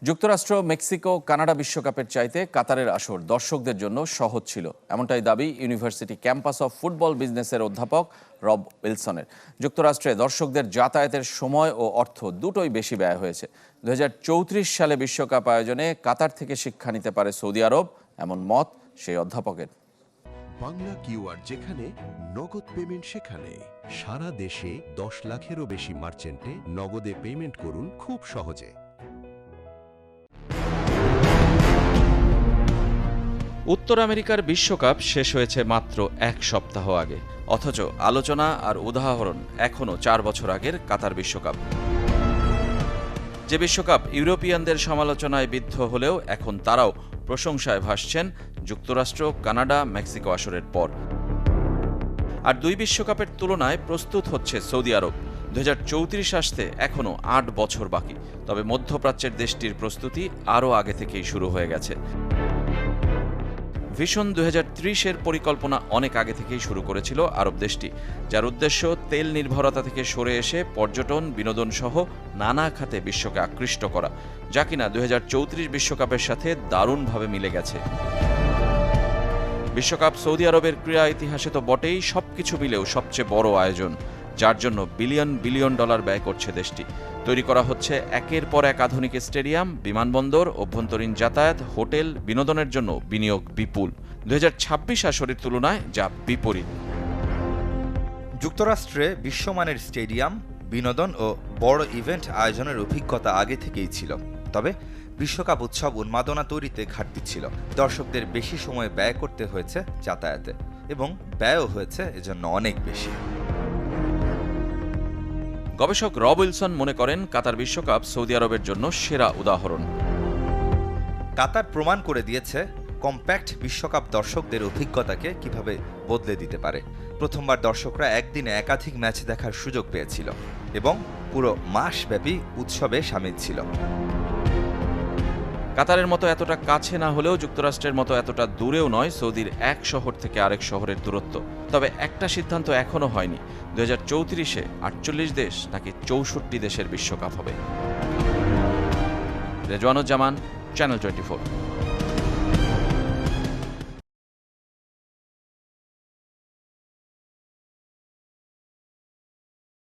যুক্তরাষ্ট্র, Mexico, Canada বিশ্বকাপের চাইতে কাতারের আসর দর্শকদের জন্য সহজ ছিল, এমনটাই দাবি ইউনিভার্সিটি ক্যাম্পাস অফ ফুটবল বিজনেসের অধ্যাপক রব উইলসনের। যুক্তরাষ্ট্রে দর্শকদের যাতায়াতের সময় ও অর্থ দুটোই বেশি ব্যয় হয়েছে। 2034 সালে বিশ্বকাপ আয়োজনে কাতার থেকে শিক্ষা নিতে পারে সৌদি আরব, এমন মত সেই অধ্যাপকের। বাংলা কিউআর যেখানে, নগদ পেমেন্ট সেখানে। সারা দেশে 10 লাখেরও বেশি মার্চেন্টে নগদে পেমেন্ট করুন খুব সহজে। উত্তর আমেরিকার বিশ্বকাপ শেষ হয়েছে মাত্র এক সপ্তাহ আগে, অথচ আলোচনা আর উদাহরণ এখনও 4 বছর আগের কাতার বিশ্বকাপ। যে বিশ্বকাপ ইউরোপিয়ানদের সমালোচনায় বিদ্ধ হলেও এখন তারাও প্রশংসায় ভাসছেন যুক্তরাষ্ট্র, কানাডা, মেক্সিকো আসরের পর। আর দুই বিশ্বকাপের তুলনায় প্রস্তুত হচ্ছে সৌদি আরব। 2034 আসতে এখনও 8 বছর বাকি, তবে মধ্যপ্রাচ্যের দেশটির প্রস্তুতি আরও আগে থেকেই শুরু হয়ে গেছে। ভিশন 2030-এর পরিকল্পনা অনেক আগে থেকেই শুরু করেছিল আরব দেশটি, যার উদ্দেশ্য তেল নির্ভরতা থেকে সরে এসে পর্যটন, বিনোদন সহ নানা খাতে বিশ্বকে আকৃষ্ট করা, যা কিনা 2034 বিশ্বকাপের সাথে দারুণভাবে মিলে গেছে। বিশ্বকাপ সৌদি আরবের ক্রীড়া ইতিহাসে তো বটেই, সবকিছু মিলেও সবচেয়ে বড় আয়োজন, যার জন্য বিলিয়ন বিলিয়ন ডলার ব্যয় করছে দেশটি। তৈরি করা হচ্ছে একের পর এক আধুনিক স্টেডিয়াম, বিমানবন্দর, অভ্যন্তরীণ যাতায়াত, হোটেল, বিনোদনের জন্য বিনিয়োগ বিপুল। 2026 আসরের তুলনায় যা বিপরীত। যুক্তরাষ্ট্রে বিশ্বমানের স্টেডিয়াম, বিনোদন ও বড় ইভেন্ট আয়োজনের অভিজ্ঞতা আগে থেকেই ছিল, তবে বিশ্বকাপ উৎসব উন্মাদনা তৈরিতে ঘাটতি ছিল। দর্শকদের বেশি সময় ব্যয় করতে হয়েছে যাতায়াতে, এবং ব্যয়ও হয়েছে এজন্য অনেক বেশি। গবেষক রব উইলসন মনে করেন কাতার বিশ্বকাপ সৌদি আরবের জন্য সেরা উদাহরণ। কাতার প্রমাণ করে দিয়েছে কম্প্যাক্ট বিশ্বকাপ দর্শকদের অভিজ্ঞতাকে কিভাবে বদলে দিতে পারে। প্রথমবার দর্শকরা একদিনে একাধিক ম্যাচ দেখার সুযোগ পেয়েছিল এবং পুরো মাসব্যাপী উৎসবে শামিল ছিল। কাতারের মতো এতটা কাছে না হলেও যুক্তরাষ্ট্রের মতো এতটা দূরেও নয় সৌদির এক শহর থেকে আরেক শহরের দূরত্ব। তবে একটা সিদ্ধান্ত এখনও হয়নি, 2034-এ 48 দেশ নাকি 64 দেশের বিশ্বকাপ হবে। রেজওয়ানুজ্জামান, চ্যানেল 24।